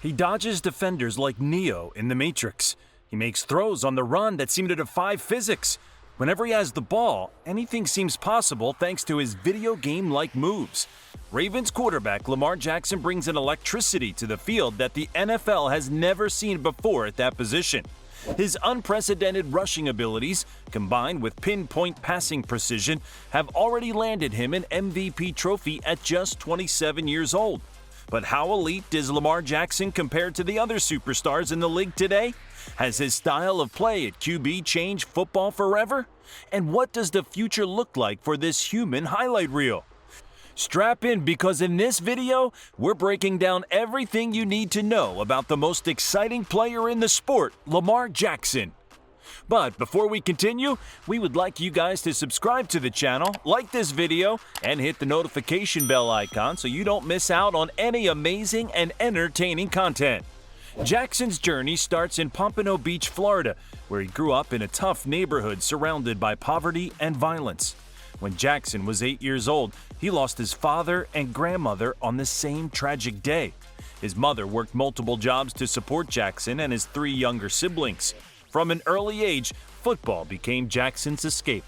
He dodges defenders like Neo in The Matrix. He makes throws on the run that seem to defy physics. Whenever he has the ball, anything seems possible thanks to his video game-like moves. Ravens quarterback Lamar Jackson brings an electricity to the field that the NFL has never seen before at that position. His unprecedented rushing abilities, combined with pinpoint passing precision, have already landed him an MVP trophy at just 27 years old. But how elite is Lamar Jackson compared to the other superstars in the league today? Has his style of play at QB changed football forever? And what does the future look like for this human highlight reel? Strap in, because in this video, we're breaking down everything you need to know about the most exciting player in the sport, Lamar Jackson. But before we continue, we would like you guys to subscribe to the channel, like this video, and hit the notification bell icon so you don't miss out on any amazing and entertaining content. Jackson's journey starts in Pompano Beach, Florida, where he grew up in a tough neighborhood surrounded by poverty and violence. When Jackson was 8 years old, he lost his father and grandmother on the same tragic day. His mother worked multiple jobs to support Jackson and his 3 younger siblings. From an early age, football became Jackson's escape.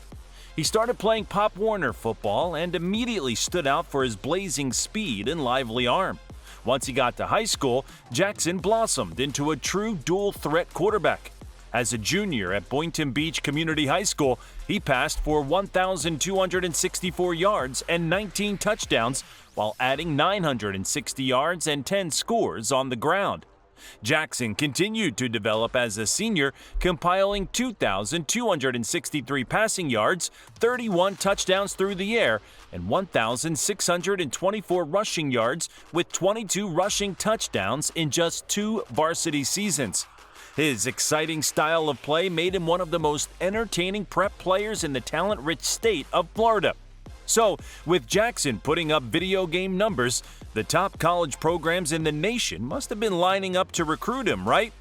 He started playing Pop Warner football and immediately stood out for his blazing speed and lively arm. Once he got to high school, Jackson blossomed into a true dual-threat quarterback. As a junior at Boynton Beach Community High School, he passed for 1,264 yards and 19 touchdowns while adding 960 yards and 10 scores on the ground. Jackson continued to develop as a senior, compiling 2,263 passing yards, 31 touchdowns through the air, and 1,624 rushing yards with 22 rushing touchdowns in just 2 varsity seasons. His exciting style of play made him one of the most entertaining prep players in the talent-rich state of Florida. So, with Jackson putting up video game numbers, the top college programs in the nation must have been lining up to recruit him, right?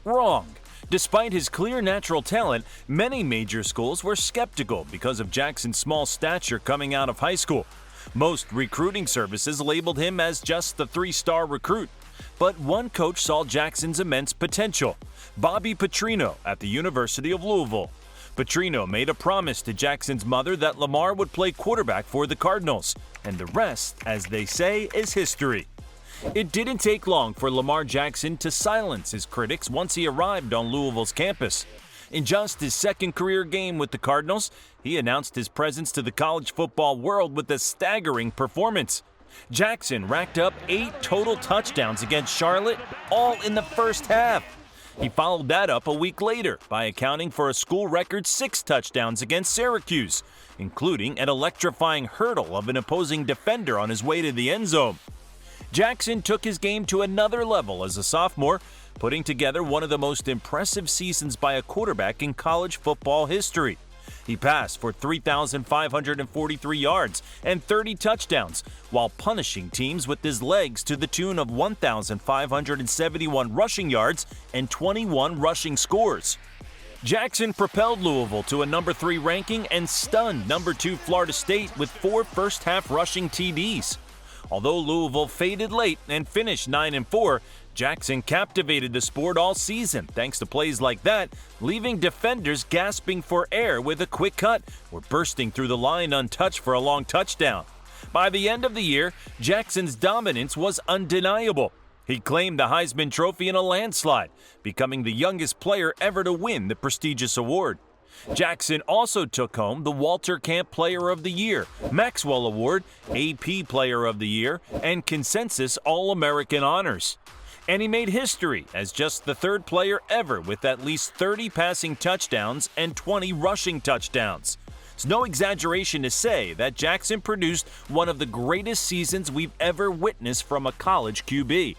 Wrong. Despite his clear natural talent, many major schools were skeptical because of Jackson's small stature coming out of high school. Most recruiting services labeled him as just the 3-star recruit. But one coach saw Jackson's immense potential: Bobby Petrino at the University of Louisville. Petrino made a promise to Jackson's mother that Lamar would play quarterback for the Cardinals, and the rest, as they say, is history. It didn't take long for Lamar Jackson to silence his critics once he arrived on Louisville's campus. In just his second career game with the Cardinals, he announced his presence to the college football world with a staggering performance. Jackson racked up 8 total touchdowns against Charlotte, all in the first half. He followed that up a week later by accounting for a school record 6 touchdowns against Syracuse, including an electrifying hurdle of an opposing defender on his way to the end zone. Jackson took his game to another level as a sophomore, putting together one of the most impressive seasons by a quarterback in college football history. He passed for 3,543 yards and 30 touchdowns, while punishing teams with his legs to the tune of 1,571 rushing yards and 21 rushing scores. Jackson propelled Louisville to a number 3 ranking and stunned number 2 Florida State with 4 first-half rushing TDs. Although Louisville faded late and finished 9-4, Jackson captivated the sport all season thanks to plays like that, leaving defenders gasping for air with a quick cut or bursting through the line untouched for a long touchdown. By the end of the year, Jackson's dominance was undeniable. He claimed the Heisman Trophy in a landslide, becoming the youngest player ever to win the prestigious award. Jackson also took home the Walter Camp Player of the Year, Maxwell Award, AP Player of the Year, and Consensus All-American honors. And he made history as just the 3rd player ever with at least 30 passing touchdowns and 20 rushing touchdowns. It's no exaggeration to say that Jackson produced one of the greatest seasons we've ever witnessed from a college QB.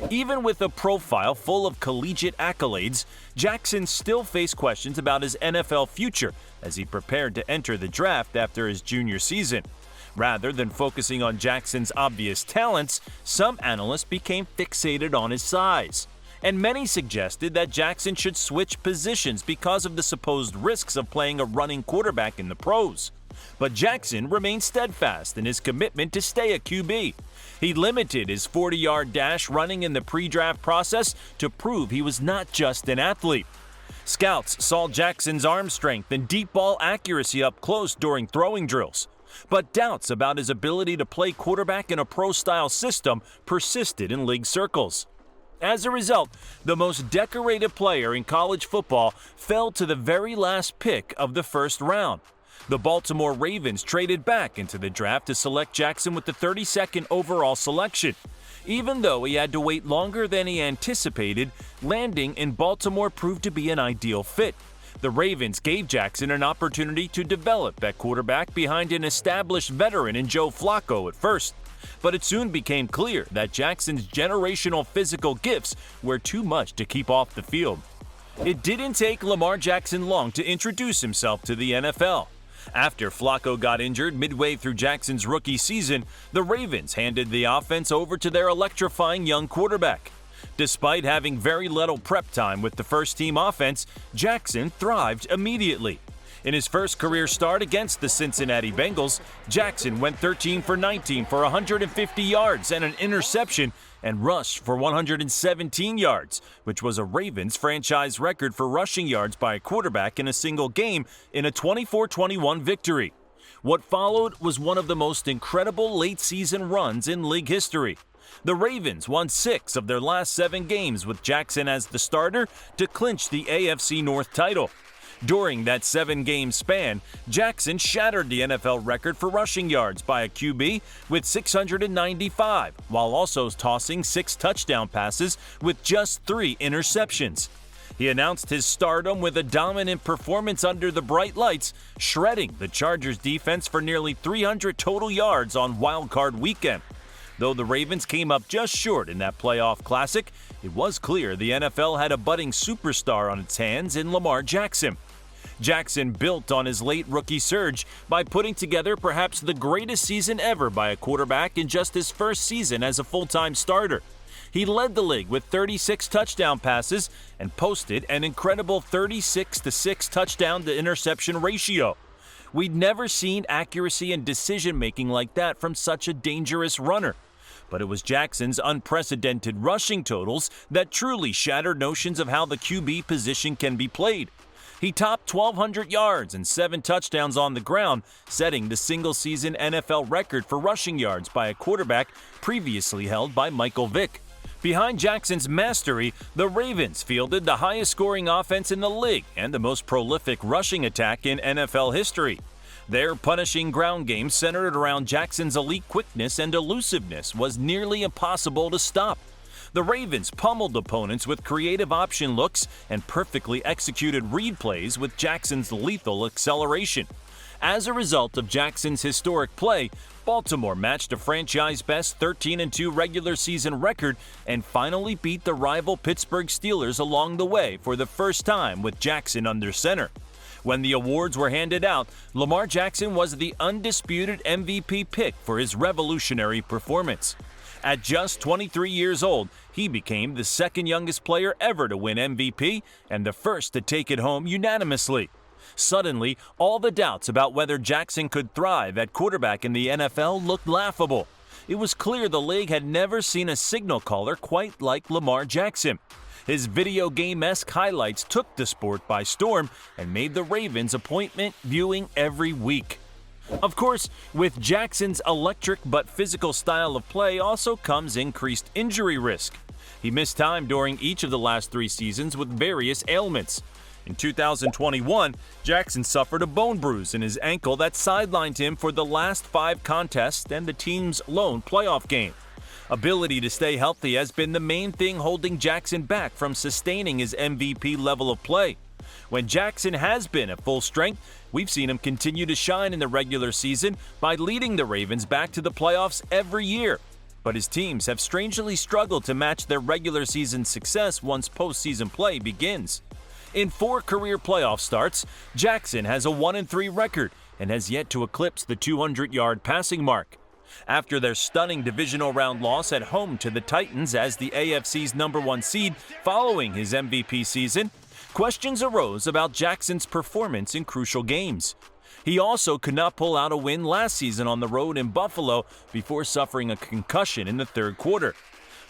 Even with a profile full of collegiate accolades, Jackson still faced questions about his NFL future as he prepared to enter the draft after his junior season. Rather than focusing on Jackson's obvious talents, some analysts became fixated on his size. And many suggested that Jackson should switch positions because of the supposed risks of playing a running quarterback in the pros. But Jackson remained steadfast in his commitment to stay a QB. He limited his 40-yard dash running in the pre-draft process to prove he was not just an athlete. Scouts saw Jackson's arm strength and deep ball accuracy up close during throwing drills. But doubts about his ability to play quarterback in a pro-style system persisted in league circles. As a result, the most decorated player in college football fell to the very last pick of the first round. The Baltimore Ravens traded back into the draft to select Jackson with the 32nd overall selection. Even though he had to wait longer than he anticipated, landing in Baltimore proved to be an ideal fit. The Ravens gave Jackson an opportunity to develop at quarterback behind an established veteran in Joe Flacco at first. But it soon became clear that Jackson's generational physical gifts were too much to keep off the field. It didn't take Lamar Jackson long to introduce himself to the NFL. After Flacco got injured midway through Jackson's rookie season, the Ravens handed the offense over to their electrifying young quarterback. Despite having very little prep time with the first-team offense, Jackson thrived immediately. In his first career start against the Cincinnati Bengals, Jackson went 13 for 19 for 150 yards and an interception and rushed for 117 yards, which was a Ravens franchise record for rushing yards by a quarterback in a single game in a 24-21 victory. What followed was one of the most incredible late-season runs in league history. The Ravens won 6 of their last 7 games with Jackson as the starter to clinch the AFC North title. During that 7-game span, Jackson shattered the NFL record for rushing yards by a QB with 695, while also tossing 6 touchdown passes with just 3 interceptions. He announced his stardom with a dominant performance under the bright lights, shredding the Chargers defense for nearly 300 total yards on Wild Card Weekend. Though the Ravens came up just short in that playoff classic, it was clear the NFL had a budding superstar on its hands in Lamar Jackson. Jackson built on his late rookie surge by putting together perhaps the greatest season ever by a quarterback in just his first season as a full-time starter. He led the league with 36 touchdown passes and posted an incredible 36-6 touchdown-to-interception ratio. We'd never seen accuracy and decision-making like that from such a dangerous runner. But it was Jackson's unprecedented rushing totals that truly shattered notions of how the QB position can be played. He topped 1,200 yards and 7 touchdowns on the ground, setting the single-season NFL record for rushing yards by a quarterback previously held by Michael Vick. Behind Jackson's mastery, the Ravens fielded the highest-scoring offense in the league and the most prolific rushing attack in NFL history. Their punishing ground game centered around Jackson's elite quickness and elusiveness was nearly impossible to stop. The Ravens pummeled opponents with creative option looks and perfectly executed read plays with Jackson's lethal acceleration. As a result of Jackson's historic play, Baltimore matched a franchise-best 13-2 regular season record and finally beat the rival Pittsburgh Steelers along the way for the first time with Jackson under center. When the awards were handed out, Lamar Jackson was the undisputed MVP pick for his revolutionary performance. At just 23 years old, he became the second youngest player ever to win MVP and the first to take it home unanimously. Suddenly, all the doubts about whether Jackson could thrive at quarterback in the NFL looked laughable. It was clear the league had never seen a signal caller quite like Lamar Jackson. His video game-esque highlights took the sport by storm and made the Ravens appointment viewing every week. Of course, with Jackson's electric but physical style of play also comes increased injury risk. He missed time during each of the last 3 seasons with various ailments. In 2021, Jackson suffered a bone bruise in his ankle that sidelined him for the last 5 contests and the team's lone playoff game. Ability to stay healthy has been the main thing holding Jackson back from sustaining his MVP level of play. When Jackson has been at full strength, we've seen him continue to shine in the regular season by leading the Ravens back to the playoffs every year. But his teams have strangely struggled to match their regular season success once postseason play begins. In 4 career playoff starts, Jackson has a 1-3 record and has yet to eclipse the 200-yard passing mark. After their stunning divisional round loss at home to the Titans as the AFC's #1 seed following his MVP season, questions arose about Jackson's performance in crucial games. He also could not pull out a win last season on the road in Buffalo before suffering a concussion in the third quarter.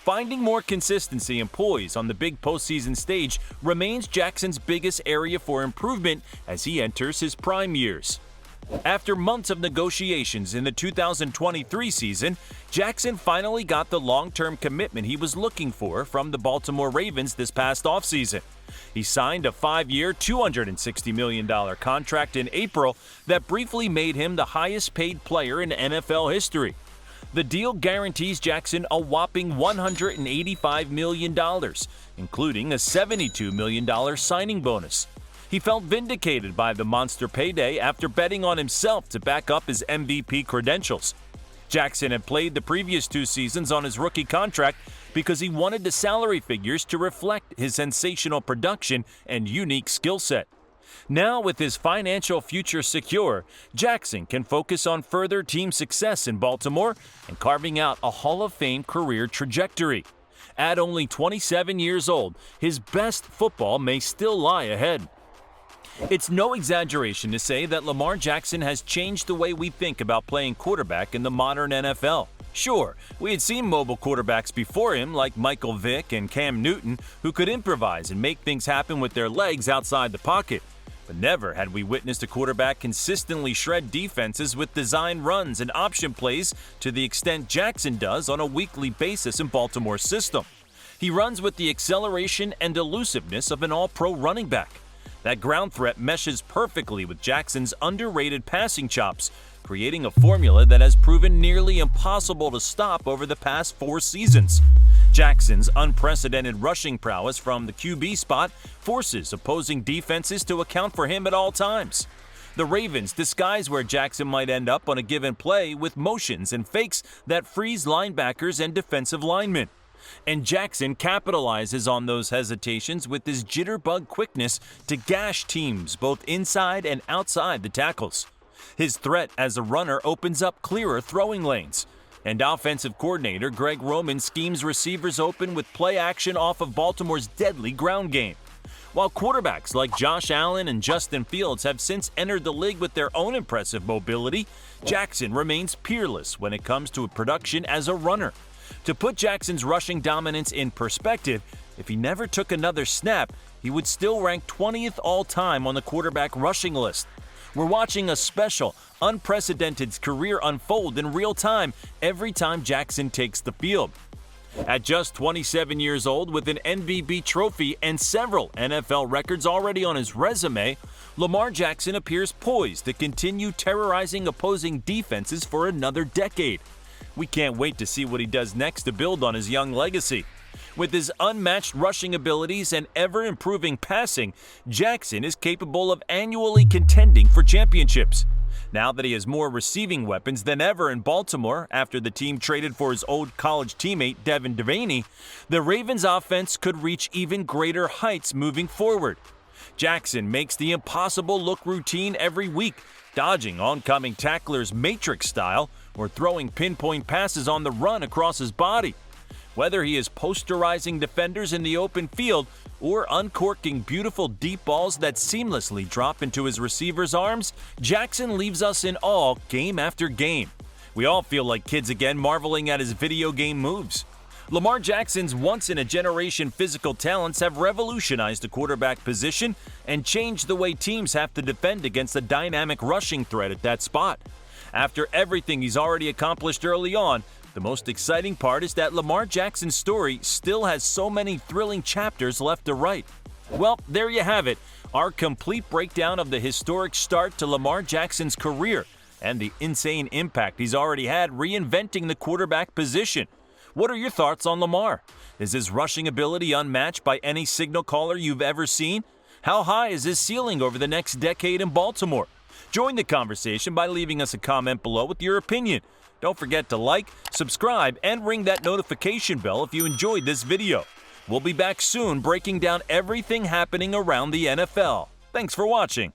Finding more consistency and poise on the big postseason stage remains Jackson's biggest area for improvement as he enters his prime years. After months of negotiations in the 2023 season, Jackson finally got the long-term commitment he was looking for from the Baltimore Ravens this past offseason. He signed a 5-year, $260 million contract in April that briefly made him the highest-paid player in NFL history. The deal guarantees Jackson a whopping $185 million, including a $72 million signing bonus. He felt vindicated by the monster payday after betting on himself to back up his MVP credentials. Jackson had played the previous 2 seasons on his rookie contract because he wanted the salary figures to reflect his sensational production and unique skill set. Now, with his financial future secure, Jackson can focus on further team success in Baltimore and carving out a Hall of Fame career trajectory. At only 27 years old, his best football may still lie ahead. It's no exaggeration to say that Lamar Jackson has changed the way we think about playing quarterback in the modern NFL. Sure, we had seen mobile quarterbacks before him like Michael Vick and Cam Newton who could improvise and make things happen with their legs outside the pocket. But never had we witnessed a quarterback consistently shred defenses with design runs and option plays to the extent Jackson does on a weekly basis in Baltimore's system. He runs with the acceleration and elusiveness of an all-pro running back. That ground threat meshes perfectly with Jackson's underrated passing chops, creating a formula that has proven nearly impossible to stop over the past 4 seasons. Jackson's unprecedented rushing prowess from the QB spot forces opposing defenses to account for him at all times. The Ravens disguise where Jackson might end up on a given play with motions and fakes that freeze linebackers and defensive linemen. And Jackson capitalizes on those hesitations with his jitterbug quickness to gash teams both inside and outside the tackles. His threat as a runner opens up clearer throwing lanes. And offensive coordinator Greg Roman schemes receivers open with play action off of Baltimore's deadly ground game. While quarterbacks like Josh Allen and Justin Fields have since entered the league with their own impressive mobility, Jackson remains peerless when it comes to production as a runner. To put Jackson's rushing dominance in perspective, if he never took another snap, he would still rank 20th all-time on the quarterback rushing list. We're watching a special, unprecedented career unfold in real time every time Jackson takes the field. At just 27 years old, with an MVP trophy and several NFL records already on his resume, Lamar Jackson appears poised to continue terrorizing opposing defenses for another decade. We can't wait to see what he does next to build on his young legacy. With his unmatched rushing abilities and ever-improving passing, Jackson is capable of annually contending for championships. Now that he has more receiving weapons than ever in Baltimore after the team traded for his old college teammate Devin Devaney, the Ravens' offense could reach even greater heights moving forward. Jackson makes the impossible look routine every week, dodging oncoming tacklers matrix style or throwing pinpoint passes on the run across his body. Whether he is posterizing defenders in the open field or uncorking beautiful deep balls that seamlessly drop into his receivers' arms, Jackson leaves us in awe game after game. We all feel like kids again marveling at his video game moves. Lamar Jackson's once-in-a-generation physical talents have revolutionized the quarterback position and changed the way teams have to defend against a dynamic rushing threat at that spot. After everything he's already accomplished early on, the most exciting part is that Lamar Jackson's story still has so many thrilling chapters left to write. Well, there you have it, our complete breakdown of the historic start to Lamar Jackson's career and the insane impact he's already had reinventing the quarterback position. What are your thoughts on Lamar? Is his rushing ability unmatched by any signal caller you've ever seen? How high is his ceiling over the next decade in Baltimore? Join the conversation by leaving us a comment below with your opinion. Don't forget to like, subscribe, and ring that notification bell if you enjoyed this video. We'll be back soon breaking down everything happening around the NFL. Thanks for watching.